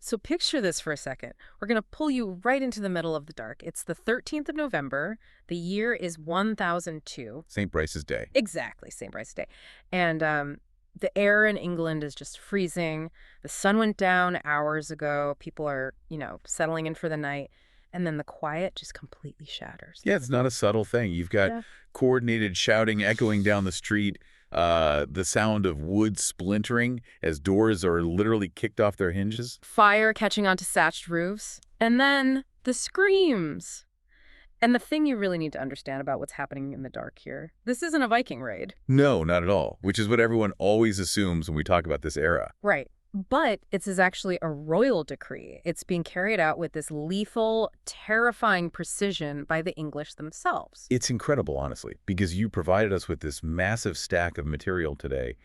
So picture this for a second. We're going to pull you right into the middle of the dark. It's the 13th of November. The year is 1002. St. Brice's Day. Exactly, St. Brice's Day. And the air in England is just freezing. The sun went down hours ago. People are, settling in for the night. And then the quiet just completely shatters. Yeah, it's not a subtle thing. You've got coordinated shouting echoing down the street, the sound of wood splintering as doors are literally kicked off their hinges. Fire catching onto thatched roofs. And then the screams. And the thing you really need to understand about what's happening in the dark here, this isn't a Viking raid. No, not at all, which is what everyone always assumes when we talk about this era. Right. But it's actually a royal decree. It's being carried out with this lethal, terrifying precision by the English themselves. It's incredible, honestly, because you provided us with this massive stack of material today.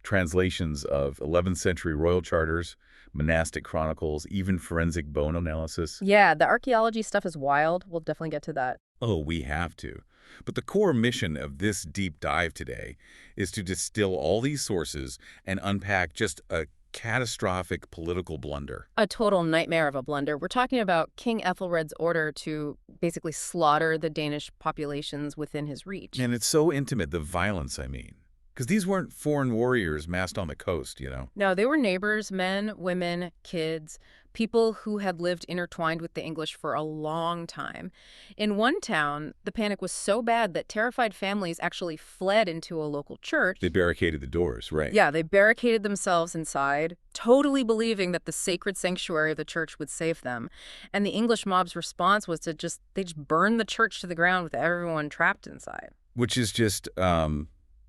Translations of 11th century royal charters, monastic chronicles, even forensic bone analysis. Yeah, the archaeology stuff is wild. We'll definitely get to that. Oh, we have to. But the core mission of this deep dive today is to distill all these sources and unpack just a catastrophic political blunder. A total nightmare of a blunder. We're talking about King Æthelred's order to basically slaughter the Danish populations within his reach. And it's so intimate, the violence, I mean. Because these weren't foreign warriors massed on the coast, No, they were neighbors, men, women, kids, people who had lived intertwined with the English for a long time. In one town, the panic was so bad that terrified families actually fled into a local church. They barricaded the doors, right? Yeah, they barricaded themselves inside, totally believing that the sacred sanctuary of the church would save them. And the English mob's response was to just burn the church to the ground with everyone trapped inside. Which is just,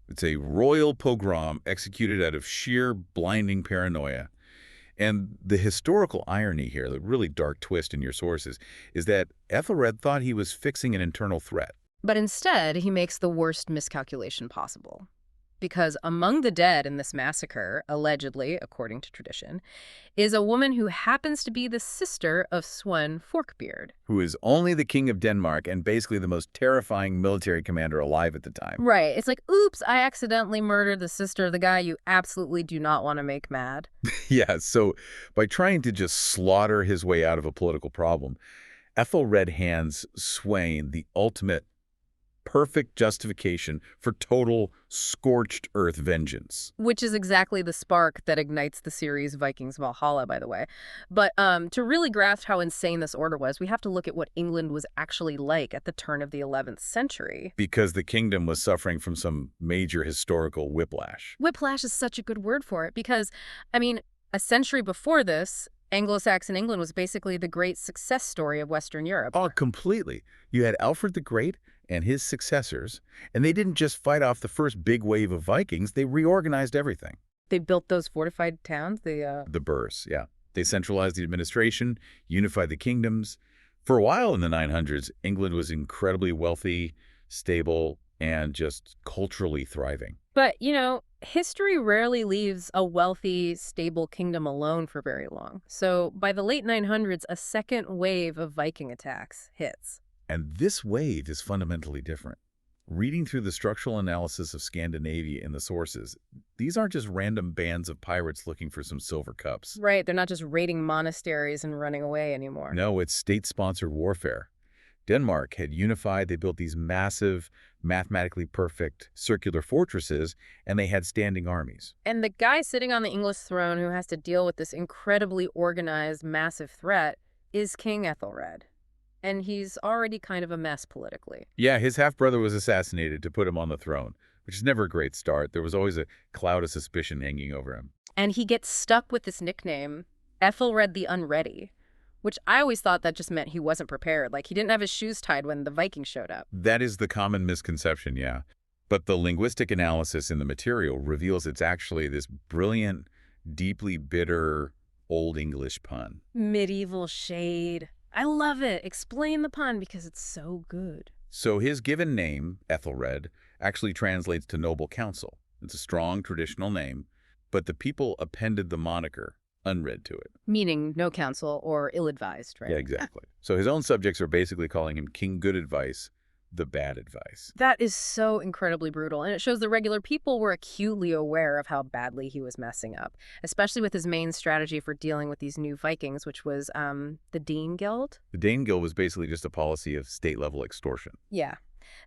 it's a royal pogrom executed out of sheer blinding paranoia. And the historical irony here, the really dark twist in your sources, is that Æthelred thought he was fixing an internal threat. But instead, he makes the worst miscalculation possible. Because among the dead in this massacre, allegedly, according to tradition, is a woman who happens to be the sister of Sweyn Forkbeard. Who is only the king of Denmark and basically the most terrifying military commander alive at the time. Right. It's like, oops, I accidentally murdered the sister of the guy you absolutely do not want to make mad. Yeah, so by trying to just slaughter his way out of a political problem, Æthelred hands Sweyn the ultimate perfect justification for total scorched earth vengeance. Which is exactly the spark that ignites the series Vikings Valhalla, by the way. But to really grasp how insane this order was, we have to look at what England was actually like at the turn of the 11th century. Because the kingdom was suffering from some major historical whiplash. Whiplash is such a good word for it because, a century before this, Anglo-Saxon England was basically the great success story of Western Europe. Oh, completely. You had Alfred the Great and his successors, and they didn't just fight off the first big wave of Vikings, they reorganized everything. They built those fortified towns? The burhs, yeah. They centralized the administration, unified the kingdoms. For a while in the 900s, England was incredibly wealthy, stable, and just culturally thriving. But, history rarely leaves a wealthy, stable kingdom alone for very long. So by the late 900s, a second wave of Viking attacks hits. And this wave is fundamentally different. Reading through the structural analysis of Scandinavia in the sources, these aren't just random bands of pirates looking for some silver cups. Right, they're not just raiding monasteries and running away anymore. No, it's state-sponsored warfare. Denmark had unified, they built these massive, mathematically perfect circular fortresses, and they had standing armies. And the guy sitting on the English throne who has to deal with this incredibly organized, massive threat is King Æthelred. And he's already kind of a mess politically. Yeah, his half-brother was assassinated to put him on the throne, which is never a great start. There was always a cloud of suspicion hanging over him. And he gets stuck with this nickname, Æthelred the Unready, which I always thought that just meant he wasn't prepared. Like, he didn't have his shoes tied when the Vikings showed up. That is the common misconception, yeah. But the linguistic analysis in the material reveals it's actually this brilliant, deeply bitter Old English pun. Medieval shade. I love it. Explain the pun because it's so good. So his given name, Æthelred, actually translates to noble counsel. It's a strong traditional name, but the people appended the moniker, unread, to it. Meaning no counsel or ill-advised, right? Yeah, exactly. So his own subjects are basically calling him King Good Advice, the bad advice. That is so incredibly brutal, and it shows the regular people were acutely aware of how badly he was messing up, especially with his main strategy for dealing with these new Vikings, which was the Dane Guild. The Dane Guild was basically just a policy of state-level extortion. Yeah.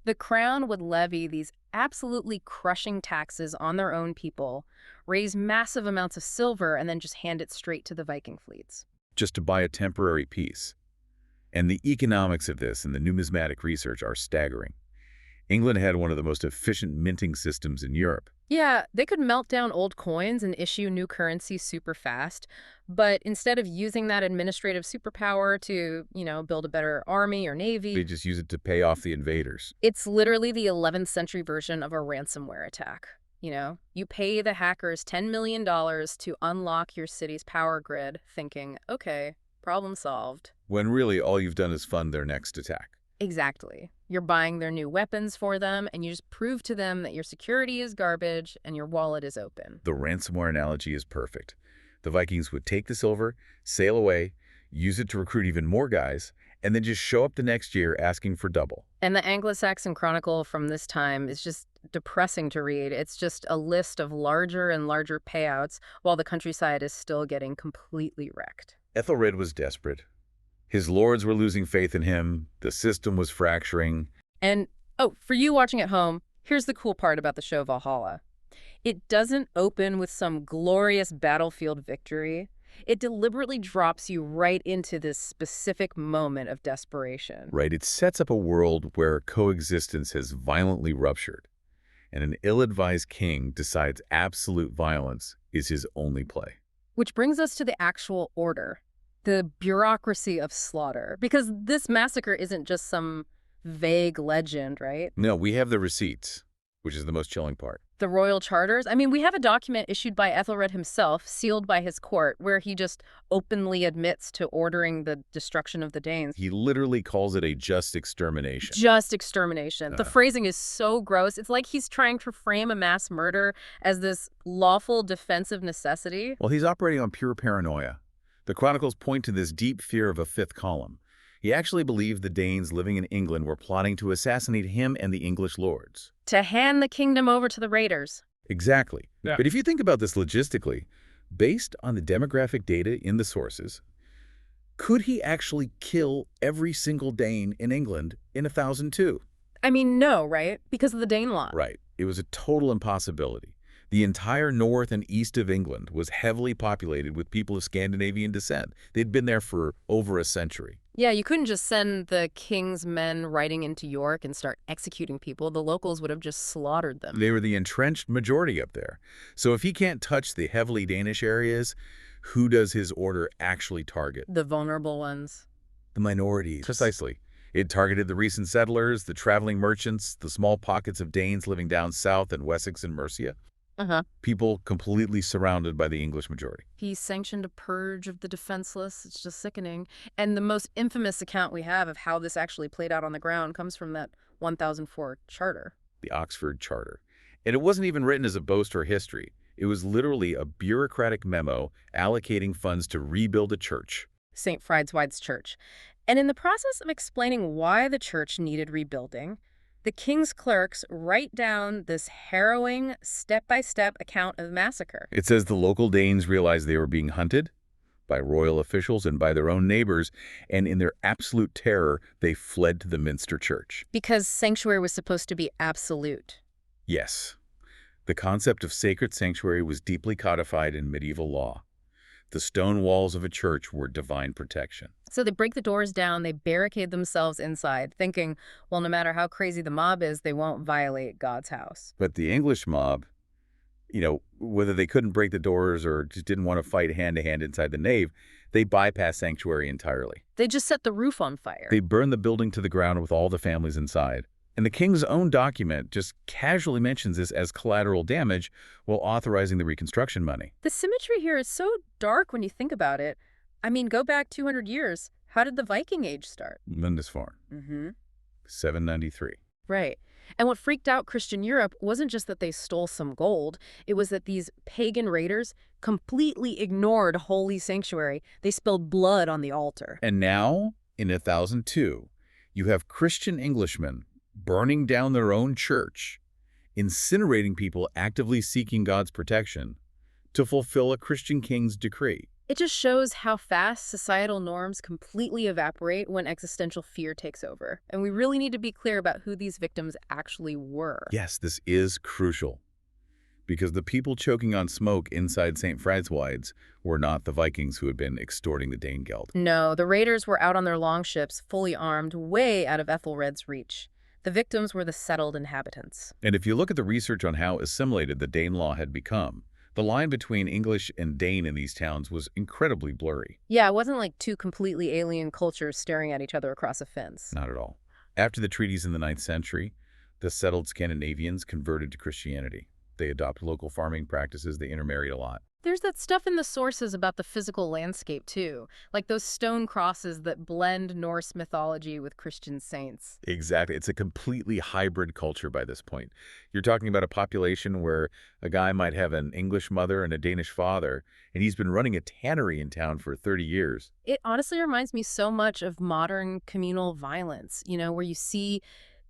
The crown would levy these absolutely crushing taxes on their own people, raise massive amounts of silver, and then just hand it straight to the Viking fleets. Just to buy a temporary peace. And the economics of this and the numismatic research are staggering. England had one of the most efficient minting systems in Europe. Yeah, they could melt down old coins and issue new currency super fast, but instead of using that administrative superpower to, build a better army or navy, They just use it to pay off the invaders. it's literally the 11th century version of a ransomware attack. You pay the hackers $10 million to unlock your city's power grid, thinking, okay, problem solved. When really all you've done is fund their next attack. Exactly. You're buying their new weapons for them, and you just prove to them that your security is garbage and your wallet is open. The ransomware analogy is perfect. The Vikings would take the silver, sail away, use it to recruit even more guys, and then just show up the next year asking for double. And the Anglo-Saxon Chronicle from this time is just depressing to read. It's just a list of larger and larger payouts while the countryside is still getting completely wrecked. Æthelred was desperate. His lords were losing faith in him. The system was fracturing. And, for you watching at home, here's the cool part about the show Valhalla. It doesn't open with some glorious battlefield victory. It deliberately drops you right into this specific moment of desperation. Right, it sets up a world where coexistence has violently ruptured, and an ill-advised king decides absolute violence is his only play. Which brings us to the actual order, the bureaucracy of slaughter. Because this massacre isn't just some vague legend, right? No, we have the receipts, which is the most chilling part. The royal charters. I mean, we have a document issued by Æthelred himself, sealed by his court, where he just openly admits to ordering the destruction of the Danes. He literally calls it a just extermination. Just extermination. The phrasing is so gross. It's like he's trying to frame a mass murder as this lawful defensive necessity. Well, he's operating on pure paranoia. The chronicles point to this deep fear of a fifth column. He actually believed the Danes living in England were plotting to assassinate him and the English lords. To hand the kingdom over to the raiders. Exactly. Yeah. But if you think about this logistically, based on the demographic data in the sources, could he actually kill every single Dane in England in 1002? I mean, no, right? Because of the Dane law. Right. It was a total impossibility. The entire north and east of England was heavily populated with people of Scandinavian descent. They'd been there for over a century. Yeah, you couldn't just send the king's men riding into York and start executing people. The locals would have just slaughtered them. They were the entrenched majority up there. So if he can't touch the heavily Danish areas, who does his order actually target? The vulnerable ones. The minorities. Precisely. It targeted the recent settlers, the traveling merchants, the small pockets of Danes living down south in Wessex and Mercia. People completely surrounded by the English majority. He sanctioned a purge of the defenseless. It's just sickening. And the most infamous account we have of how this actually played out on the ground comes from that 1004 charter. The Oxford Charter. And it wasn't even written as a boast or history. It was literally a bureaucratic memo allocating funds to rebuild a church. St. Friedwide's Church. And in the process of explaining why the church needed rebuilding, the king's clerks write down this harrowing, step-by-step account of the massacre. It says the local Danes realized they were being hunted by royal officials and by their own neighbors, and in their absolute terror, they fled to the Minster Church. Because sanctuary was supposed to be absolute. Yes, the concept of sacred sanctuary was deeply codified in medieval law. The stone walls of a church were divine protection. So they break the doors down, they barricade themselves inside, thinking, well, no matter how crazy the mob is, they won't violate God's house. But the English mob, whether they couldn't break the doors or just didn't want to fight hand-to-hand inside the nave, they bypassed sanctuary entirely. They just set the roof on fire. They burned the building to the ground with all the families inside. And the king's own document just casually mentions this as collateral damage while authorizing the reconstruction money. The symmetry here is so dark when you think about it. I mean, go back 200 years. How did the Viking Age start? Lindisfarne, 793. Right. And what freaked out Christian Europe wasn't just that they stole some gold. It was that these pagan raiders completely ignored holy sanctuary. They spilled blood on the altar. And now, in 1002, you have Christian Englishmen burning down their own church, incinerating people actively seeking God's protection to fulfill a Christian king's decree. It just shows how fast societal norms completely evaporate when existential fear takes over. And we really need to be clear about who these victims actually were. Yes, this is crucial, because the people choking on smoke inside St. Francois were not the Vikings who had been extorting the Dane Geld. No, the raiders were out on their longships, fully armed, way out of Ethelred's reach. The victims were the settled inhabitants. And if you look at the research on how assimilated the Dane law had become, the line between English and Dane in these towns was incredibly blurry. Yeah, it wasn't like two completely alien cultures staring at each other across a fence. Not at all. After the treaties in the 9th century, the settled Scandinavians converted to Christianity. They adopted local farming practices, they intermarried a lot. There's that stuff in the sources about the physical landscape, too, like those stone crosses that blend Norse mythology with Christian saints. Exactly. It's a completely hybrid culture by this point. You're talking about a population where a guy might have an English mother and a Danish father, and he's been running a tannery in town for 30 years. It honestly reminds me so much of modern communal violence, where you see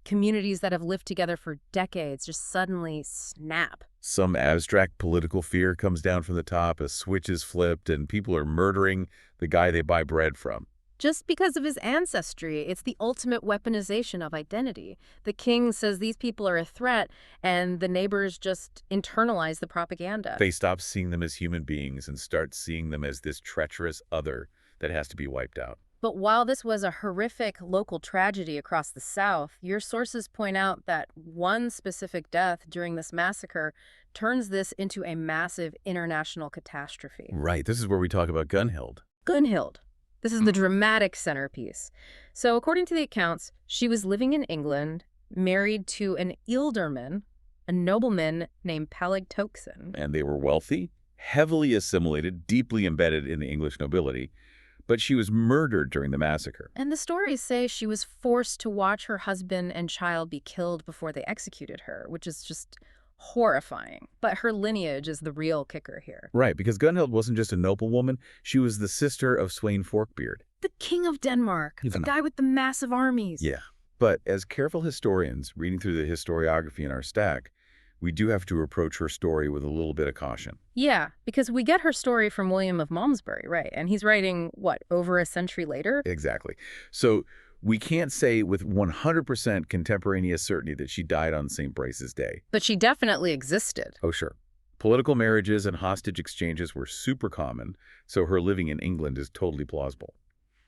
communities that have lived together for decades just suddenly snap. Some abstract political fear comes down from the top, a switch is flipped, and people are murdering the guy they buy bread from. Just because of his ancestry, it's the ultimate weaponization of identity. The king says these people are a threat, and the neighbors just internalize the propaganda. They stop seeing them as human beings and start seeing them as this treacherous other that has to be wiped out. But while this was a horrific local tragedy across the South, your sources point out that one specific death during this massacre turns this into a massive international catastrophe. Right. This is where we talk about Gunhild. Gunhild. This is the dramatic centerpiece. So according to the accounts, she was living in England, married to an ealdorman, a nobleman named Peleg Toksin. And they were wealthy, heavily assimilated, deeply embedded in the English nobility. But she was murdered during the massacre. And the stories say she was forced to watch her husband and child be killed before they executed her, which is just horrifying. But her lineage is the real kicker here. Right, because Gunhild wasn't just a noblewoman, she was the sister of Sweyn Forkbeard. The king of Denmark, the guy with the massive armies. Yeah, but as careful historians reading through the historiography in our stack, we do have to approach her story with a little bit of caution. Yeah, because we get her story from William of Malmesbury, right? And he's writing, what, over a century later? Exactly. So we can't say with 100% contemporaneous certainty that she died on St. Brice's day. But she definitely existed. Oh, sure. Political marriages and hostage exchanges were super common, so her living in England is totally plausible.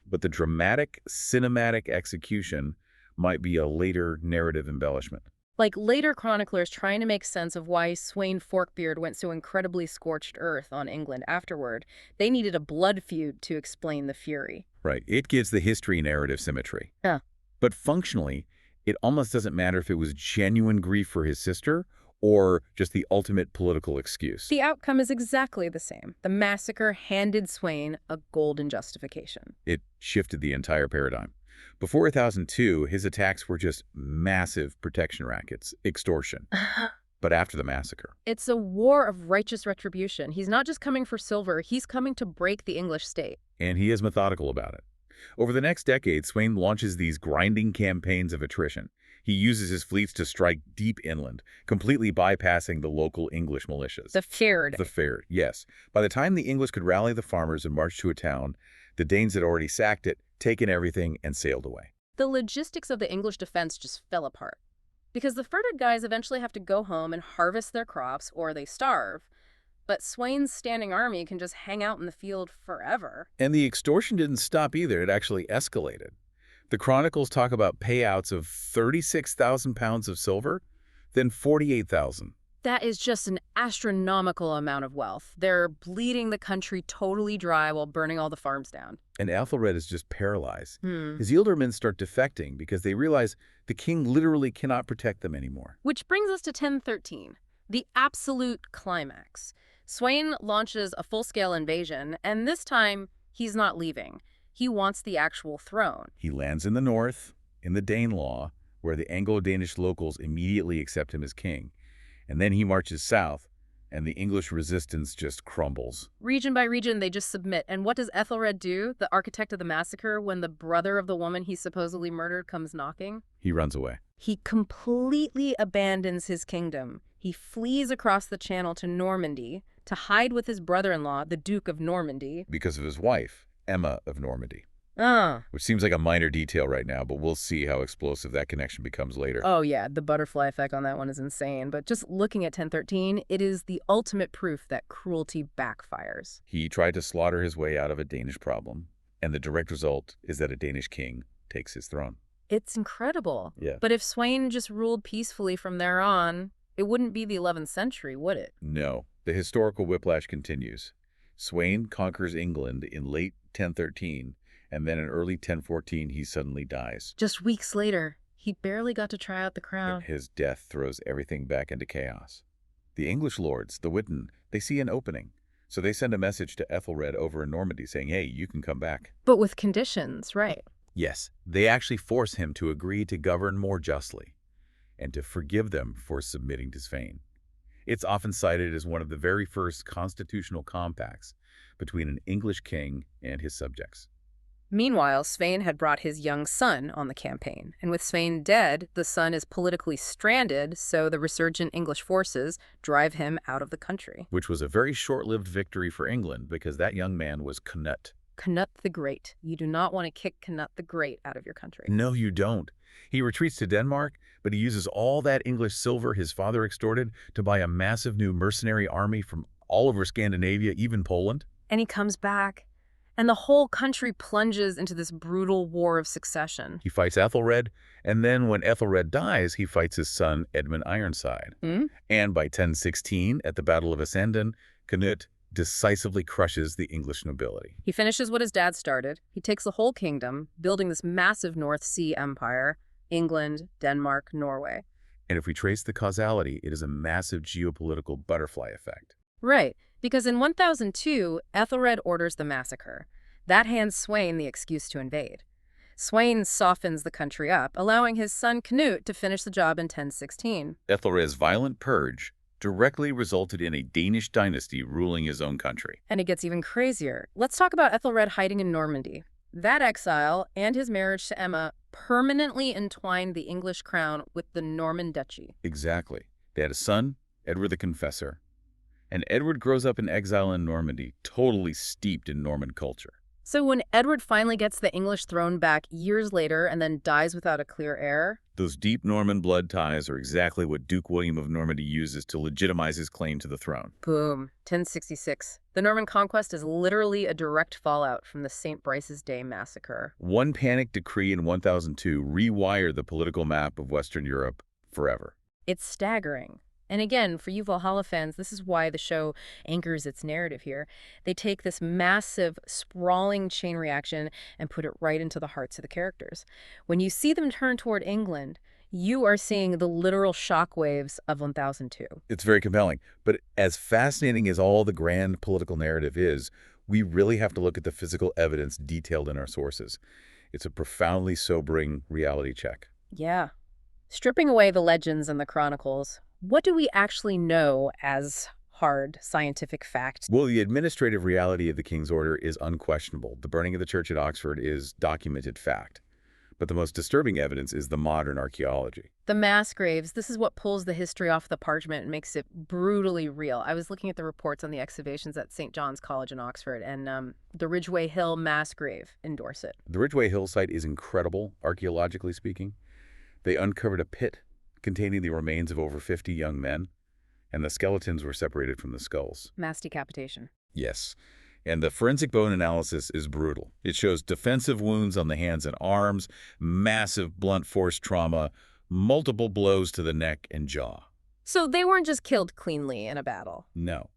But the dramatic, cinematic execution might be a later narrative embellishment. Like later chroniclers trying to make sense of why Sweyn Forkbeard went so incredibly scorched earth on England afterward, they needed a blood feud to explain the fury. Right. It gives the history narrative symmetry. Yeah. But functionally, it almost doesn't matter if it was genuine grief for his sister or just the ultimate political excuse. The outcome is exactly the same. The massacre handed Sweyn a golden justification. It shifted the entire paradigm. Before 1002, his attacks were just massive protection rackets, extortion. But after the massacre, It's a war of righteous retribution. He's not just coming for silver, he's coming to break the English state. and he is methodical about it. Over the next decade, Sweyn launches these grinding campaigns of attrition. He uses his fleets to strike deep inland, completely bypassing the local English militias. The Fyrd. The Fyrd, yes. By the time the English could rally the farmers and march to a town, the Danes had already sacked it, taken everything, and sailed away. The logistics of the English defense just fell apart. Because the Fyrd guys eventually have to go home and harvest their crops or they starve. But Sweyn's standing army can just hang out in the field forever. And the extortion didn't stop either. It actually escalated. The chronicles talk about payouts of 36,000 pounds of silver, then 48,000. That is just an astronomical amount of wealth. They're bleeding the country totally dry while burning all the farms down. And Æthelred is just paralyzed. His ealdormen start defecting because they realize the king literally cannot protect them anymore. Which brings us to 1013, the absolute climax. Sweyn launches a full-scale invasion, and this time, he's not leaving. He wants the actual throne. He lands in the north, in the Dane law, where the Anglo-Danish locals immediately accept him as king. And then he marches south and the English resistance just crumbles. Region by region, they just submit. And what does Æthelred do, the architect of the massacre, when the brother of the woman he supposedly murdered comes knocking? He runs away. He completely abandons his kingdom. He flees across the channel to Normandy to hide with his brother-in-law, the Duke of Normandy. Because of his wife, Emma of Normandy. Ah. Which seems like a minor detail right now, but we'll see how explosive that connection becomes later. Oh yeah, the butterfly effect on that one is insane. But just looking at 1013, it is the ultimate proof that cruelty backfires. He tried to slaughter his way out of a Danish problem, and the direct result is that a Danish king takes his throne. It's incredible. Yeah. But if Sweyn just ruled peacefully from there on, it wouldn't be the 11th century, would it? No. The historical whiplash continues. Sweyn conquers England in late 1013, and then in early 1014 he suddenly dies. Just weeks later, he barely got to try out the crown. His death throws everything back into chaos. The English lords, the Witan, they see an opening. So they send a message to Æthelred over in Normandy saying, hey, you can come back. But with conditions, right? Yes, they actually force him to agree to govern more justly and to forgive them for submitting to Sweyn. It's often cited as one of the very first constitutional compacts between an English king and his subjects. Meanwhile, Sweyn had brought his young son on the campaign, and with Sweyn dead, the son is politically stranded, so the resurgent English forces drive him out of the country. Which was a very short-lived victory for England because that young man was Canute. Canute the Great. You do not want to kick Canute the Great out of your country. No, you don't. He retreats to Denmark, but he uses all that English silver his father extorted to buy a massive new mercenary army from all over Scandinavia, even Poland. And he comes back, and the whole country plunges into this brutal war of succession. He fights Æthelred, and then when Æthelred dies, he fights his son Edmund Ironside. And by 1016, at the Battle of Essendon, Canute decisively crushes the English nobility. He finishes what his dad started. He takes the whole kingdom, building this massive North Sea empire, England, Denmark, Norway. And if we trace the causality, it is a massive geopolitical butterfly effect. Right, because in 1002, Æthelred orders the massacre. That hands Sweyn the excuse to invade. Sweyn softens the country up, allowing his son Canute to finish the job in 1016. Æthelred's violent purge directly resulted in a Danish dynasty ruling his own country. And it gets even crazier. Let's talk about Æthelred hiding in Normandy. That exile and his marriage to Emma permanently entwined the English crown with the Norman duchy. Exactly. They had a son, Edward the Confessor. And Edward grows up in exile in Normandy, totally steeped in Norman culture. So when Edward finally gets the English throne back years later and then dies without a clear heir, those deep Norman blood ties are exactly what Duke William of Normandy uses to legitimize his claim to the throne. Boom. 1066. The Norman conquest is literally a direct fallout from the St. Brice's Day massacre. One panic decree in 1002 rewired the political map of Western Europe forever. It's staggering. And again, for you Valhalla fans, this is why the show anchors its narrative here. They take this massive, sprawling chain reaction and put it right into the hearts of the characters. When you see them turn toward England, you are seeing the literal shockwaves of 1002. It's very compelling. But as fascinating as all the grand political narrative is, we really have to look at the physical evidence detailed in our sources. It's a profoundly sobering reality check. Yeah. Stripping away the legends and the chronicles, what do we actually know as hard scientific fact? Well, the administrative reality of the King's Order is unquestionable. The burning of the church at Oxford is documented fact. But the most disturbing evidence is the modern archaeology. The mass graves, this is what pulls the history off the parchment and makes it brutally real. I was looking at the reports on the excavations at St. John's College in Oxford, and the Ridgeway Hill mass grave endorse it. The Ridgeway Hill site is incredible, archaeologically speaking. They uncovered a pit containing the remains of over 50 young men, and the skeletons were separated from the skulls. Mass decapitation. Yes. And the forensic bone analysis is brutal. It shows defensive wounds on the hands and arms, massive blunt force trauma, multiple blows to the neck and jaw. So they weren't just killed cleanly in a battle. No.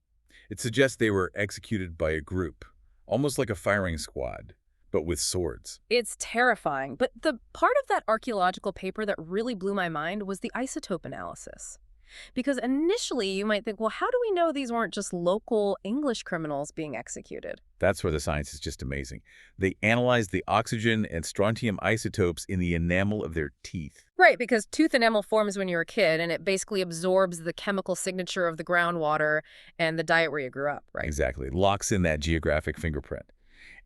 It suggests they were executed by a group, almost like a firing squad, but with swords. It's terrifying. But the part of that archaeological paper that really blew my mind was the isotope analysis. Because initially you might think, well, how do we know these weren't just local English criminals being executed? That's where the science is just amazing. They analyzed the oxygen and strontium isotopes in the enamel of their teeth. Right, because tooth enamel forms when you're a kid, and it basically absorbs the chemical signature of the groundwater and the diet where you grew up, right? Exactly. Locks in that geographic fingerprint.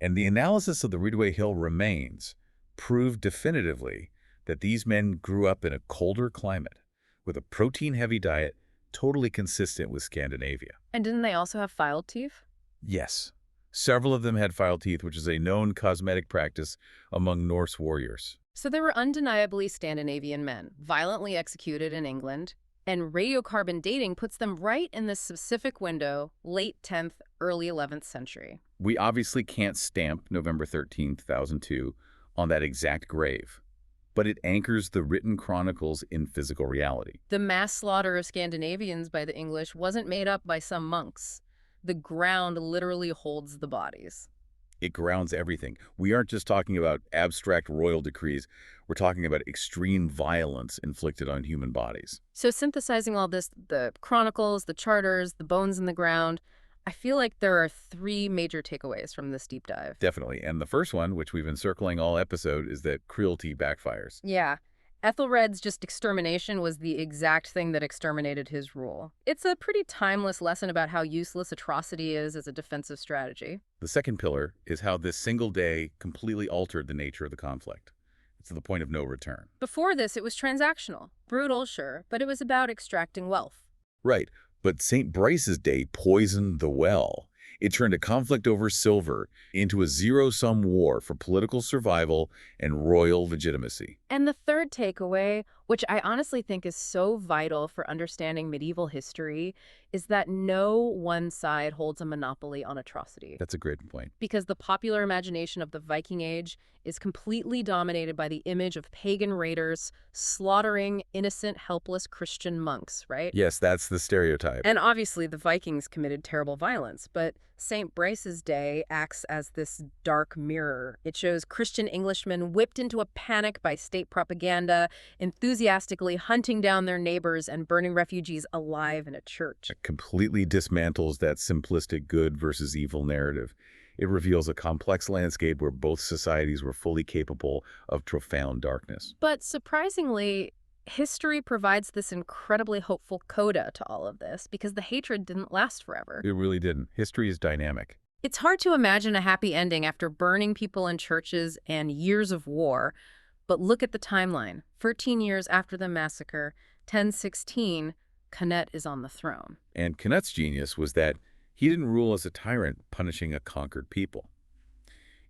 And the analysis of the Ridgway Hill remains proved definitively that these men grew up in a colder climate with a protein-heavy diet totally consistent with Scandinavia. And didn't they also have filed teeth? Yes, several of them had filed teeth, which is a known cosmetic practice among Norse warriors. So they were undeniably Scandinavian men, violently executed in England, and radiocarbon dating puts them right in this specific window, late 10th, early 11th century. We obviously can't stamp November 13, 2002 on that exact grave, but it anchors the written chronicles in physical reality. The mass slaughter of Scandinavians by the English wasn't made up by some monks. The ground literally holds the bodies. It grounds everything. We aren't just talking about abstract royal decrees. We're talking about extreme violence inflicted on human bodies. So synthesizing all this, the chronicles, the charters, the bones in the ground, I feel like there are three major takeaways from this deep dive. Definitely. And the first one, which we've been circling all episode, is that cruelty backfires. Yeah. Æthelred's just extermination was the exact thing that exterminated his rule. It's a pretty timeless lesson about how useless atrocity is as a defensive strategy. The second pillar is how this single day completely altered the nature of the conflict. It's to the point of no return. Before this, it was transactional. Brutal, sure, but it was about extracting wealth. Right, but St. Brice's Day poisoned the well. It turned a conflict over silver into a zero-sum war for political survival and royal legitimacy. And the third takeaway, which I honestly think is so vital for understanding medieval history, is that no one side holds a monopoly on atrocity. That's a great point. Because the popular imagination of the Viking Age is completely dominated by the image of pagan raiders slaughtering innocent, helpless Christian monks, right? Yes, that's the stereotype. And obviously the Vikings committed terrible violence, but St. Brice's Day acts as this dark mirror. It shows Christian Englishmen whipped into a panic by state propaganda, enthusiastically hunting down their neighbors and burning refugees alive in a church. It completely dismantles that simplistic good versus evil narrative. It reveals a complex landscape where both societies were fully capable of profound darkness. But surprisingly, history provides this incredibly hopeful coda to all of this because the hatred didn't last forever. It really didn't. History is dynamic. It's hard to imagine a happy ending after burning people in churches and years of war. But look at the timeline. 13 years after the massacre, 1016, Canute is on the throne. And Canute's genius was that he didn't rule as a tyrant punishing a conquered people.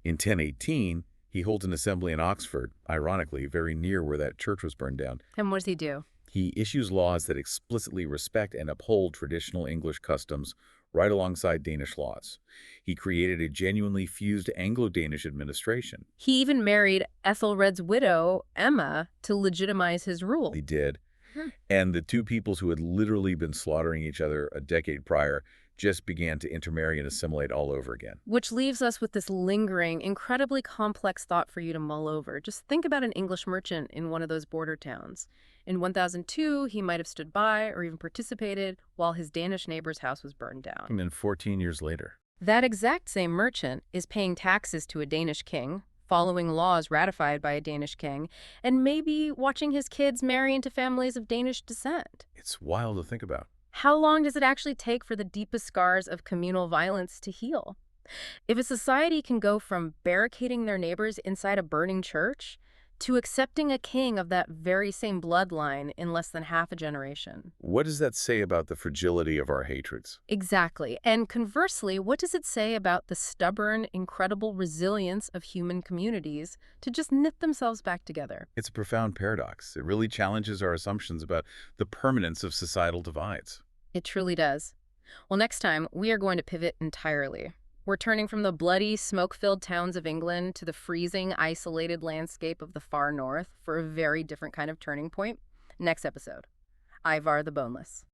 In 1018, he holds an assembly in Oxford, ironically, very near where that church was burned down. And what does he do? He issues laws that explicitly respect and uphold traditional English customs right alongside Danish laws. He created a genuinely fused Anglo-Danish administration. He even married Æthelred's widow, Emma, to legitimize his rule. He did. And the two peoples who had literally been slaughtering each other a decade prior just began to intermarry and assimilate all over again. Which leaves us with this lingering, incredibly complex thought for you to mull over. Just think about an English merchant in one of those border towns. In 1002, he might have stood by or even participated while his Danish neighbor's house was burned down. And then 14 years later. That exact same merchant is paying taxes to a Danish king, following laws ratified by a Danish king, and maybe watching his kids marry into families of Danish descent. It's wild to think about. How long does it actually take for the deepest scars of communal violence to heal? If a society can go from barricading their neighbors inside a burning church to accepting a king of that very same bloodline in less than half a generation. What does that say about the fragility of our hatreds? Exactly. And conversely, what does it say about the stubborn, incredible resilience of human communities to just knit themselves back together? It's a profound paradox. It really challenges our assumptions about the permanence of societal divides. It truly does. Well, next time, we are going to pivot entirely. We're turning from the bloody, smoke-filled towns of England to the freezing, isolated landscape of the far north for a very different kind of turning point. Next episode, Ivar the Boneless.